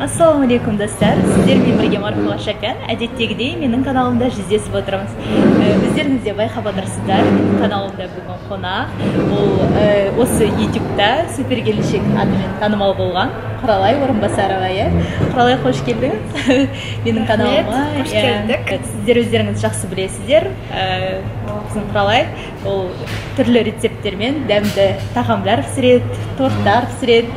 Ассалаумағалейкум достар, сіздермен бірге Марфуға Шәкән. Әдеттегідей менің каналымда жүздесіп отырмыз. Өздеріңіз де байқап отырсыздар, менің каналымда бүгін қонақ. Ол осы ютубта супер келіншек атымен танымал болған Құралай Орынбасарова. Құралай, қош келдіңіз менің каналыма. Қош келдік. Сіздер өздеріңіз жақсы білесіздер. Біздің Құралай ол түрлі рецепттермен дәмді тағамдар пісіреді, торттар пісіреді,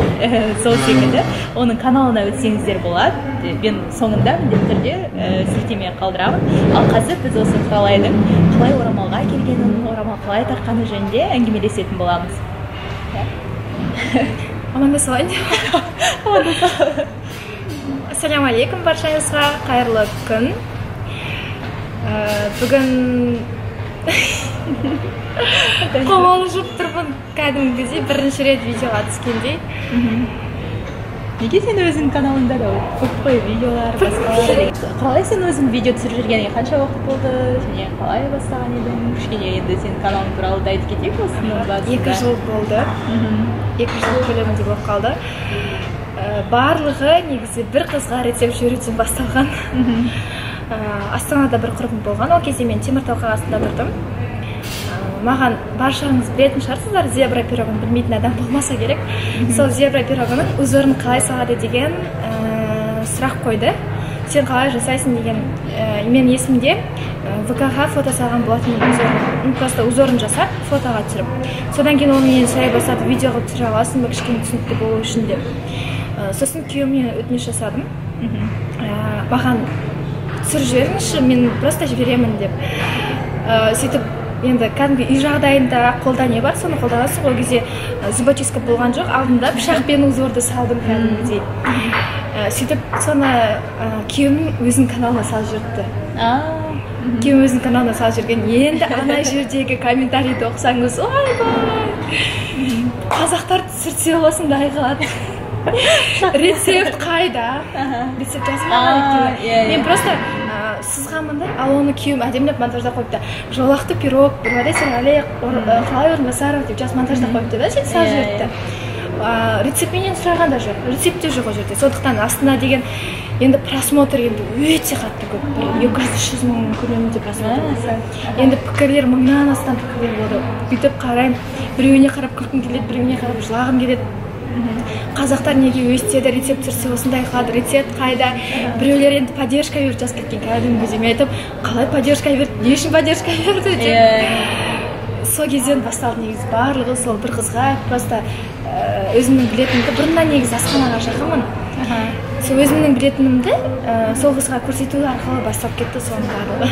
сол секілді. Оның каналына өтсеңіздер болады. Мен соңында міндетті түрде сілтеме қалдырамын. Ал қазір біз осы Құралайдың қалай орамалға келгенін, орамал қалай таққаны жөнінде әңгімелесетін боламыз. Амандасайын. Ассалаумағалейкум баршаңызға, қайырлы күн. Бүгін қомалжып тұрмын, кәдімгідей бірінші рет видеоға түскендей. Неге сен өзің каналында да көп қой видеолар, басқалар? Қалай сен өзің видео түсіріп жүргеніңе қанша уақыт болды? Және қалай бастаған едің? Кішкене енді сен каналың туралы да айтып кетейік осының басында. 2 жыл болды. 2 жыл көлемінде болып қалды. Барлығы негізі бір қызға рецепт жіберуден басталған. Астанада бір құрбым болған. Ол кезде мен Теміртау қаласында тұрдым. Маған баршаңыз білетін шығарсыздар, зебра пирогын білмейтін адам болмаса керек. Сол зебра пирогының узорын қалай салады деген сұрақ қойды. Сен қалай жасайсың деген мен есімде ВК-ға фото салған болатын узорын. Просто узорын жасап, фотоға түсіріп. Содан кейін оны мен сұрай бастады, видеоға түсіре аласың ба, кішкене түсінікті болу үшін деп. Сосын күйеуімнен өтініш жасадым. Маған түсіріп жіберіңізші, мен просто жіберемін деп. Сөйтіп енді кәдімгі үй жағдайында қолда не бар, соны қолданасың. Ол кезде зубочистка болған жоқ, алдында пышақпен узорды салдым кәдімгідей. Сөйтіп соны күйеуім өзінің каналына салып жүрді. Күйеуім өзінің каналына салып жүрген. Енді ана жердегі комментарийді оқысаңыз, ойбай, қазақтар түсірсе осындай қылады. Рецепт қайда? Рецепт жазған екен. Мен просто сызғанмын да, ал оны күйеуім әдемілеп монтажда қойыпты. Жолақты пирог, қалай Орынбасаров деп жас монтажда қойыпты да, сөйтіп салып жіберіпті. Рецептменен сұраған да жоқ, рецепте жоқ ол жерде. Сондықтан астына деген енді просмотр енді өте қатты көп, 200-300 мың көлемінде просмотр. Енді пікірлер мыңнан астам пікірлер болды. Бүйтіп қараймын, біреуіне қарап күлкім келеді, біреуіне қарап жылағым келеді. Қазақтар неге өстеді, рецепт түсірсе осындай қылады, рецепт қайда? Біреулер енді поддержка беріп жазып кеткен, кәдімгідей. Мен айтып, қалай поддержка берді, не үшін поддержка берді деп. Сол кезден басталды негізі барлығы, сол бір қызға просто өзімнің білетінімді, бұрыннан негізі асханаға жақынмын. Сол өзімнің білетінімді сол қызға көрсету арқылы басталып кетті соның барлығы.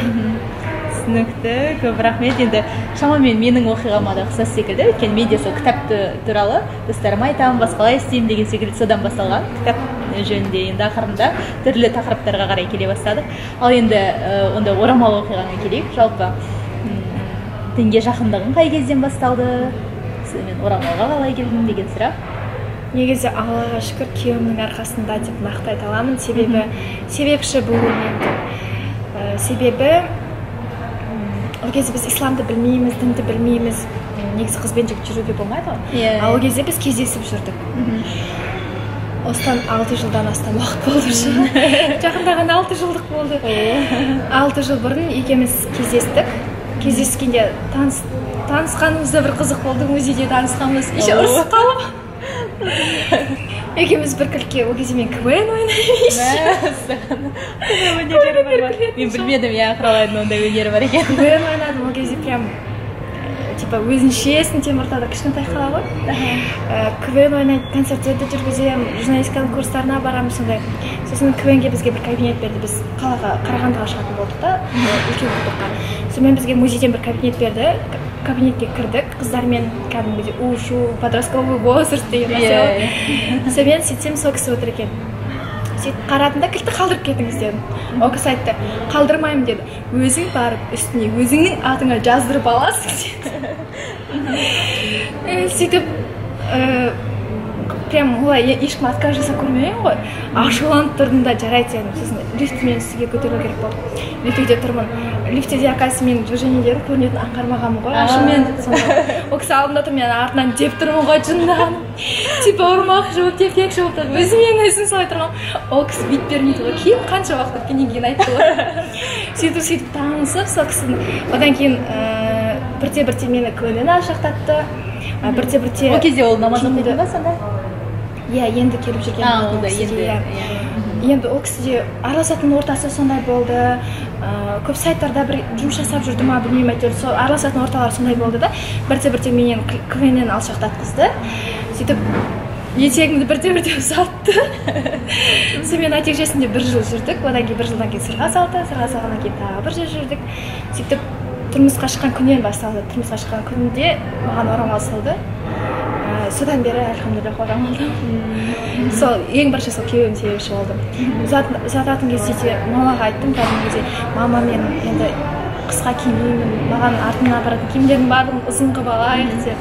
Түсінікті, көп рахмет. Енді шамамен менің оқиғама да ұқсас секілді, өйткені мен де сол кітап туралы достарыма айтамын, басқалай істеймін деген секілді содан басталған. Кітап жөнінде енді ақырында түрлі тақырыптарға қарай келе бастадық. Ал енді онда орамал оқиғаңа келейік. Жалпы дінге жақындығың қай кезден басталды? Мен орамалға қалай келдім деген сұрақ. Негізі Аллаға шүкір күйеуімнің арқасында деп нақты айта аламын. Себепші бұл себебі ол кезде біз исламды білмейміз, дінді білмейміз. Негізі қызбен жігіт жүруге болмайды ғой. Ал ол кезде біз кездесіп жүрдік. Осыдан 6 жылдан астам уақыт болды уже. Жақындағанда 6 жылдық болды. 6 жыл бұрын екеуміз кездестік. Кездескенде танысқанымызда бір қызық болды. Музейде танысқанымыз. Еще ұрысып қалып. Екеуміз бір күлке, ол кезде мен КВН ойнаймын. Мен білмедім, Құралайдың ондай өнері бар екен. КВН ойнадым, ол кезде прям өзіншесін Теміртауда кішкентай қала ғой. КВН ойнайды, концерттерді жүргіземін, журналистиканың курстарына барамын, сондай. Сосын КВНге бізге бір кабинет берді, біз Қарағандыға шығатын болдық та, үлкен болдыққа. Сонымен бізге музейден бір кабинет берді. Кабинетке кірдік, қыздармен кәдімгідей у-шу, подростковый возраст деген нәрсе. Сонымен сөйтсем сол кісі отыр екен. Сөйтіп қарадым да, кілтті қалдырып кетіңіз дедім. Ол кісі айтты, қалдырмаймын деді. Өзің барып үстіне өзіңнің атыңа жаздырып аласың деді. Сөйтіп прям олай ешкім отказ жасап көрмеген ғой. Ашуланып тұрдым да, жарайды дедім. Сосын лифтімен үстіге көтерілу керек болды. Лифтіде тұрмын. Лифтіде оказывается менің движениелерім көрінетін аңғармағанмын ғой. Ашумен сонда ол кісі алдымда тұр, мен артынан деп тұрмын ғой, жынданып. Типа ұрмақ жауып, тепкек жауып тұрып, өзім солай тұрмын. Ол кісі бит бермейді ғой. Кейін қанша уақыт өткеннен кейін айтты ғой. Сөйтіп танысып, сол кісіні. Одан кейін бірте-бірте мені КВН алшақтатты. Бірте-бірте. Ол кезде ол намаз оқитын ба сонда? Иә, енді келіп жүрген. Енді ол кісіде араласатын ортасы сондай болды. Көп сайттарда бір жұмыс жасап жүрді ма, білмеймін, әйтеуір сол араласатын орталар сондай болды да. Бірте-бірте менен КВН алшақтатқызды. Сөйтіп етегімді бірте-бірте ұзартты. Сонымен нәтижесінде 1 жыл жүрдік. Одан кейін 1 жылдан кейін сырға салды. Сырға салғаннан кейін тағы 1 жыл жүрдік. Сөйтіп тұрмысқа шыққан күннен басталды. Тұрмысқа шыққан күнде маған орамал салды. Содан бері альхамдулилля орамалдым. Сол ең бірінші сол күйеуім себепші болдым. Ұзататын кезде мамаға айттым, кәдімгідей, мама, мен енді қысқа кимеймін, маған артымнан баратын киімдердің барлығын ұзын қылып алайық деп.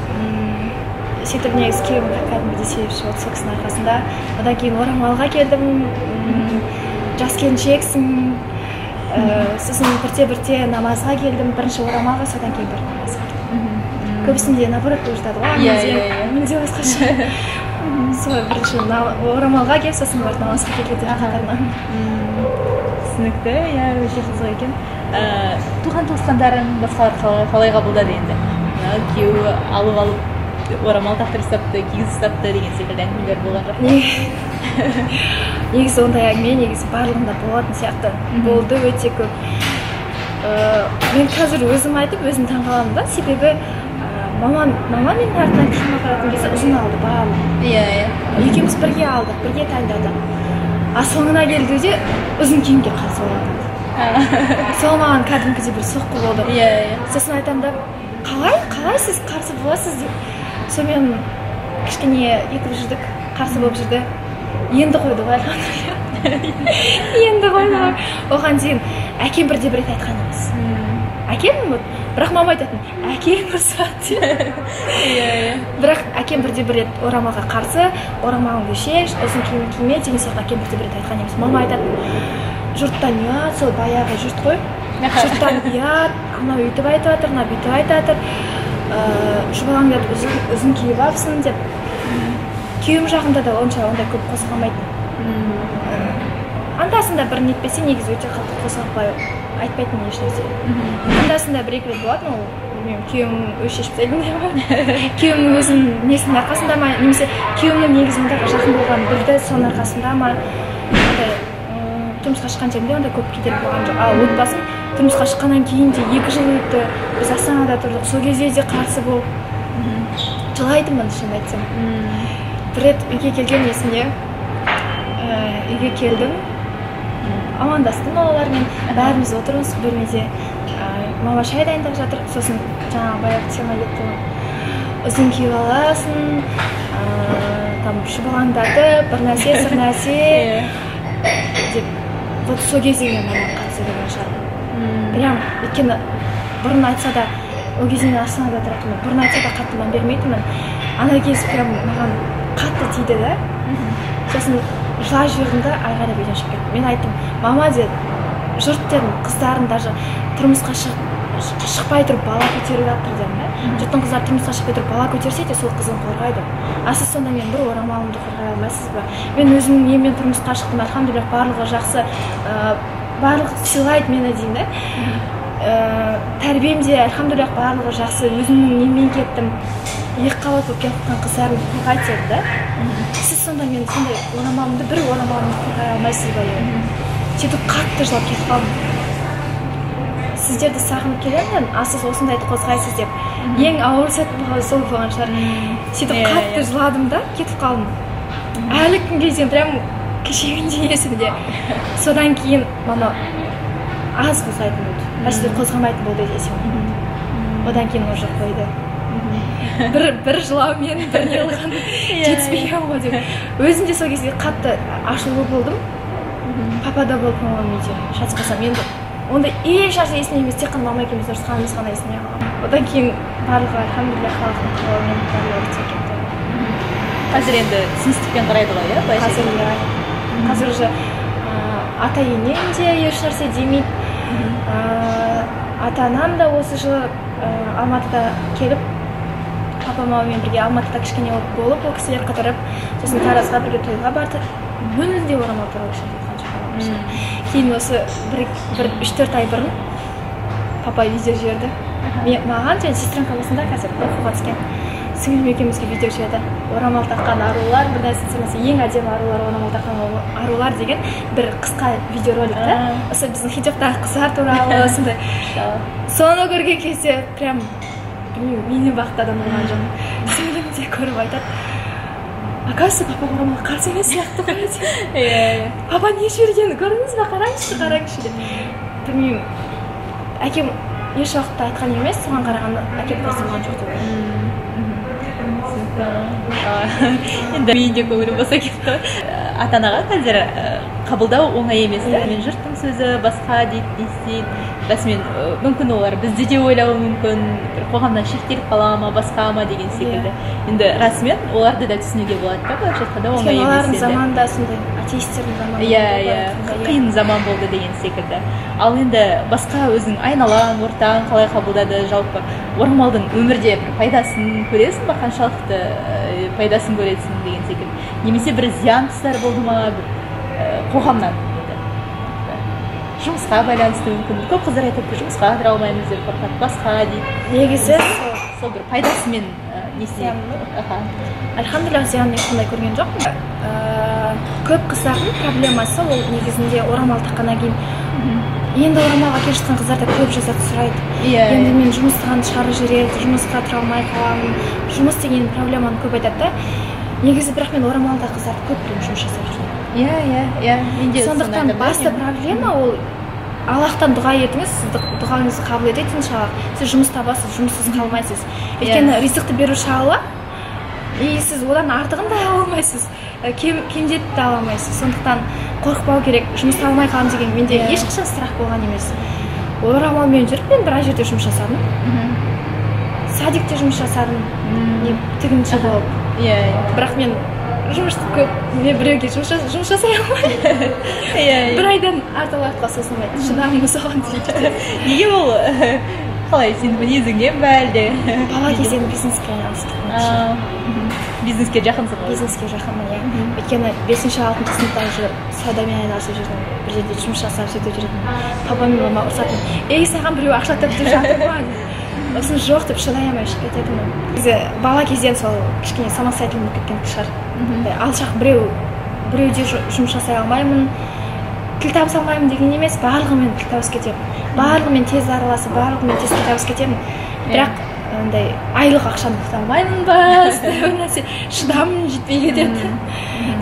Сөйтіп негізі күйеуім кәдімгідей себепші болды сол кісінің арқасында. Одан кейін орамалға келдім, жас келіншексің, сосын бірте-бірте намазға келдім, бірінші орамалға, содан кейін бір намазға. Көбісінде наоборот болып жатады ғой, менде басқаша. Солай бірінші орамалға келіп, сосын барып намазға келеді қатарынан. Түсінікті, иә, өте қызық екен. Туған туысқандарың басқалар қалай қабылдады енді? Күйеуі алып орамал тақтырып тастапты, кигізіп тастапты деген секілді әңгімелер болған жоқ. Негізі ондай әңгіме негізі барлығында болатын сияқты. Болды өте көп. Мен қазір өзім айтып, өзім таңғаламын да, себебі мама менің артынан киім апаратын кезде ұзын алды, барлығы. Иә. Екеуміз бірге алдық, бірге таңдадық. Соңына келді де ұзын киімге қарсы болады. Сол маған кәдімгідей бір соққы болды. Иә. Сосын айтамын да, қалай сіз қарсы боласыз деп. Сонымен кішкене етіп жүрдік, қарсы болып жүрді. Енді қойды ғой, енді қойды ғой. Оған дейін әкем бірде бір рет айтқан емес. Әкем, бірақ мама айтатын, әкем ұрсады деп. Бірақ әкем бірде бір рет орамалға қарсы, орамалыңды шеш, ұзын киім киме деген сияқты әкем бірде бір рет айтқан емес. Мама айтатын, жұрттан ұят, сол баяғы жұрт қой. Жұрттан ұят, анау үйтіп айтып жатыр, мынау бүйтіп айтып жатыр. Жұбалаңды ұзын киіп алыпсың деп. Күйеуім жағында да ондай көп қозғалмайтын. Андасында бір нетпесе, негізі өте қатты қозғалмай айтпайтын ешнәрсе. Андасында бір-екі рет болатын, ол білмеймін, күйеуім өз шешіп тастайтын ғой. Күйеуімнің өзінің несінің арқасында ма, немесе күйеуімнің негізі ондай жақын болғанын білді, соның арқасында ма, тұрмысқа шыққан жерімде ондай көп кедергі болған жоқ. Ал отбасым тұрмысқа шыққаннан кейін де 2 жыл өтті, біз Астанада тұрдық, сол кезде де қарсы болып жылайтынмын, шынымды айтсам. Бір рет үйге келген есімде, үйге келдім, амандастым балалармен, бәріміз отырмыз бөлмеде. Мама шай дайындап жатыр, сосын жаңағы баяғы тема кетті. Ұзын киіп аласың, там шұбалаңдатып, бір нәрсе, сыр нәрсе деп. Вот сол кезде мен мамам қатты сөйлеген шығар. Прям, өйткені бұрын айтса да, ол кезде мен Астанада тұратынмын, бұрын айтса да қатты мән бермейтінмін. Ана кез прям маған қатты тиді да. Сосын жылай жібердім да, айғайлап үйден шығып кеттім. Мен айттым, мама деді, жұрт дедім, қыздарын даже тұрмысқа шықпай тұрып бала көтеріп жатыр дедім да. Жұрттың қыздары тұрмысқа шықпай тұрып бала көтерсе де сол қызын қорғайды. Сіз сонда мен бір орамалымды қорғай алмайсыз ба? Мен өзімнің неммен тұрмысқа шықтым, альхамдулилля, барлығы жақсы, барлығы сыйлайды мені дейін да. Тәрбиемде альхамдулилля барлығы жақсы, өзімнің немен кеттім. Екіқабат болып кеткен қыздарымды қорғайды деді да. Сіз сонда мен сондай орамалымды, бір орамалымды қорғай алмайсыз ба деді. Сөйтіп қатты жылап кетіп қалдым. Сіздерді сағынып келемін, сіз осындайды қозғайсыз деп. Ең ауыр сәт болған сол болған шығар. Сөйтіп қатты жыладым да, кетіп қалдым. Әлі күнге дейін прям кешегінде есімде. Содан кейін мама аз қозғайтын болды. Мәселе қозғамайтын болды десем. Одан кейін уже қойды. Бір жылаумен бір неғылған жетіспеген ғой деп. Өзім де сол кезде қатты ашулы болдым. Папа да болып мамам үйде шатыспасам, енді онда еш нәрсе есіне емес, тек қана мама екеуміз ұрысқанымыз ғана есіне қалған. Одан кейін барлығы альхамдулилля халықтың қалауымен барлығы өтіп кетті. қазір енді түсіністікпен қарайды ғой, иә, былайша қазір қазір уже ата енем де еш нәрсе демейді. Ата анам да осы жылы Алматыда келіп, папа мамамен бірге Алматыда кішкене болып, ол кісілер қыдырып, сосын Таразға бірге тойға барды. Мүлде орамал туралы ештеңе. Кейін осы бір 3-4 ай бұрын папа видео жіберді. Маған және сестрам қаласында қазір оқуға түскен. Сіңілім екеумізге видео жіберді. Орамал таққан арулар, бір нәрсе ең әдемі арулар, орамал таққан арулар деген бір қысқа видеоролик та. Осы біздің хиджабтағы қыздар туралы осындай. Соны көрген кезде прям мені бақтадан болған жоқ. Сіңілім де көріп айтады. Оказывается, папа орамалға қарсы емес сияқты ғой. Папа не жібергенін көрдіңіз бе? Қараңызшы деп. Білмеймін. Әкем еш уақытта айтқан емес, соған қарағанда әкем қарсы болған жоқ деп. Енді мен де көңілім болса кетті. Ата-анаға қазір қабылдау оңай емес. Мен жұрттың сөзі басқа дейді, расымен мүмкін олар бізді де ойлауы мүмкін, қоғамнан шектеліп қала ма, басқа ма деген секілді. Енді расымен оларды да түсінуге болады да, былайша айтқанда оңай емес. Олардың заманында сондай атеистердің заманы. Иә, қиын заман болды деген секілді. Ал енді басқа өзің айналаң, ортаң қалай қабылдады, жалпы орамалдың өмірде бір пайдасын көресің ба, қаншалықты пайдасын көресің деген секілді. Немесе бір зиян тұстары болды ма, қоғамнан жұмысқа байланысты мүмкін. Көп қыздар айтады, жұмысқа кіре алмаймыз деп қорқады, басқа дейді. Негізі сол бір пайдасымен не істейді? Альхамдулилlah, зиянын ешқандай көрген жоқпын. Көп қыздардың проблемасы ол негізінде орамал таққаннан кейін енді орамалға келе жатқан қыздар да көп жазады, сұрайды. Енді мен жұмыстан шығарып жібереді, жұмысқа тұра алмай қаламын. Жұмыс деген проблеманы көп айтады да. Негізі бірақ мен орамалда қыздарды көп білемін жұмыс жасап жүрген. Сондықтан басты проблема ол Аллахтан дұға етіңіз, сіз дұғаңызды қабыл етеді иншаллах. Сіз жұмыс табасыз, жұмыссыз қалмайсыз. Өйткені ризықты беруші Алла, и сіз одан артығын да ала алмайсыз, кемдетіп те ала алмайсыз. Сондықтан қорықпау керек. Жұмыс алмай қалам деген менде ешқашан страх болған емес. Орамалмен жүріп мен біраз жерде жұмыс жасадым. Садикте жұмыс жасадым, тігінші болып. Бірақ мен жұмысты көп, мен біреуге жұмыс жасай алмаймын. Бір айдан артық уақытқа созылмайды. Шыдамым соған дейді. Неге ол қалай, сен мінезіңнен бе әлде? Бала кезден бизнеске айналыстық. Бизнеске жақынсың ғой? Бизнеске жақынмын, иә. Өйткені 5-6 сыныпта уже саудамен айналысып жүрдім. Бір жерде жұмыс жасап сөйтіп жүрдім. Папам мен мама ұрсатын. Ей, саған біреу ақша тапты жатыр ма? Осыны жоқ деп шыдай алмай шығып кететінмін. Негізі бала кезден сол кішкене самостоятельный болып кеткен шығар. Алшақ біреуде жұмыс жасай алмаймын, тіл табыса алмаймын деген емес, барлығымен тіл табысып кетемін. Барлығымен тез араласып, барлығымен тез тіл табысып кетемін. Бірақ андай айлық ақшаны күте алмаймын ба, бір нәрсе шыдамым жетпей кетеді.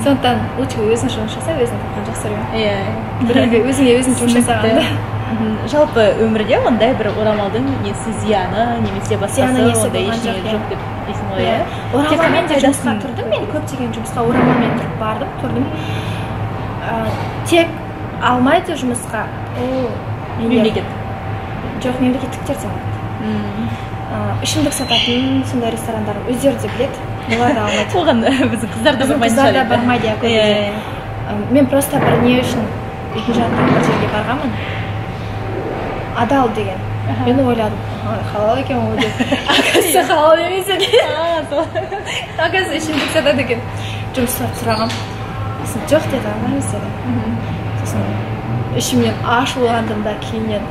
Сондықтан лучше өзің жұмыс жаса, өзің тапқан жақсы көремін. Өзіңе өзің жұмыс жасағанда. Жалпы өмірде ондай бір орамалдың несі зияны, немесе басқасы ондай ештеңе жоқ деп дейсің ғой, иә? Орамалмен де жұмысқа тұрдым, мен көптеген жұмысқа орамалмен тұрдым. Тек алмайды жұмысқа, ол мемлекет. Жоқ, мемлекеттіктер де алады. Ішімдік сататын сондай ресторандар өздері де біледі, олар да алмайды. Оған біздің қыздар да бармайды. Қыздар да бармайды, көбіне. Мен просто бір не үшін үйдің жанындағы бір жерге барғанмын. Адал деген. Мен ойладым, халал екен ол деп. Оказывается, халал емес екен. Оказывается, ішімдік сатады екен. Жұмыс сұрағам. Жоқ деді, алмаймыз деді. Сосын ішімнен ашуландым да кейіннен.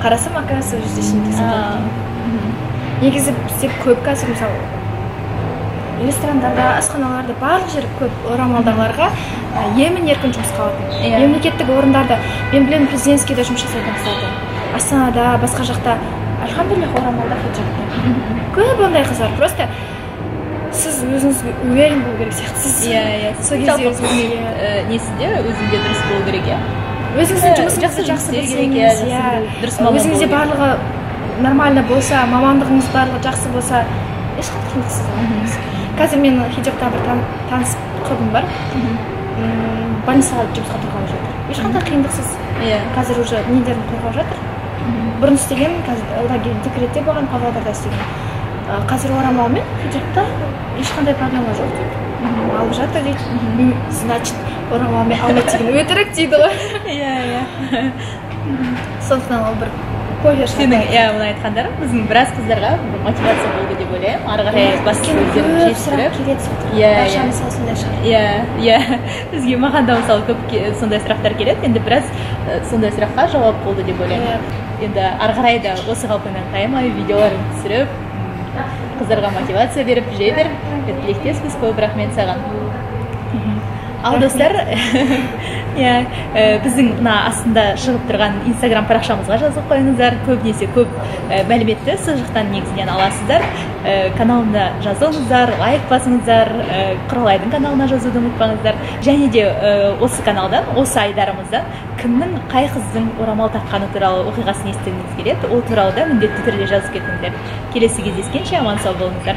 Қарасам, оказывается, жүзде ішімдік сатады. Негізі бізде көп қазір, мысалы, ресторандарда, асханаларда барлық жер көп орамалдағыларға емін-еркін жұмысқа алатын. Мемлекеттік орындарда, мен білемін, президентскийде жұмыс жасайтын қыздарды. Астанада, басқа жақта, альхамдулилlah, орамалда хиджабта. Көп ондай қыздар, просто сіз өзіңізге уверен болу керек сияқты. Сол кезде несінде өзіңде дұрыс болу керек, иә? Өзіңіздің жұмысыңызды жақсы білсеңіз, өзіңізде барлығы нормально болса, мамандығыңыз барлығы жақсы болса, ешқандай қиындықсыз болмайсыз. Қазір мен хиджабта бір таныс құрбым бар. Больницаға жұмысқа тұрғалы жатыр. Ешқандай қиындықсыз. Қазір уже нелерін қорғап жатыр. Бұрын істеген, қазір декретте болған, Павлодарда істеген. Қазір орамалмен хиджабта ешқандай проблема жоқ. алып жатыр дейді. Значит, орамалмен алмайды деген өтірік дейді ғой. иә Сондықтан ол бір повер сенің мына айтқандарың біздің біраз қыздарға бір мотивация болды деп ойлаймын. Ары қарай басқа өздерін жетістіріп. Барша мысалы сондай шығар. Бізге маған да мысалы көп сондай сұрақтар келеді. Енді біраз сондай сұраққа жауап болды деп ойлаймын. Енді ары қарай да осы қалпыңнан таймай видеоларын түсіріп, қыздарға мотивация беріп жүре бер. Тілектеспіз, көп рахмет саған. Ал достар, біздің мына астында шығып тұрған Instagram парақшамызға жазып қойыңыздар. Көбінесе көп мәліметті сол жақтан негізінен аласыздар. Каналына жазылыңыздар, лайк басыңыздар, Құралайдың каналына жазуды ұмытпаңыздар. Және де осы каналдан, осы айдарымыздан кімнің қай қыздың орамал таққаны туралы оқиғасын естігіңіз келеді, ол туралы да міндетті түрде жазып кетіңіздер. Келесі кездескенше аман сау болыңыздар.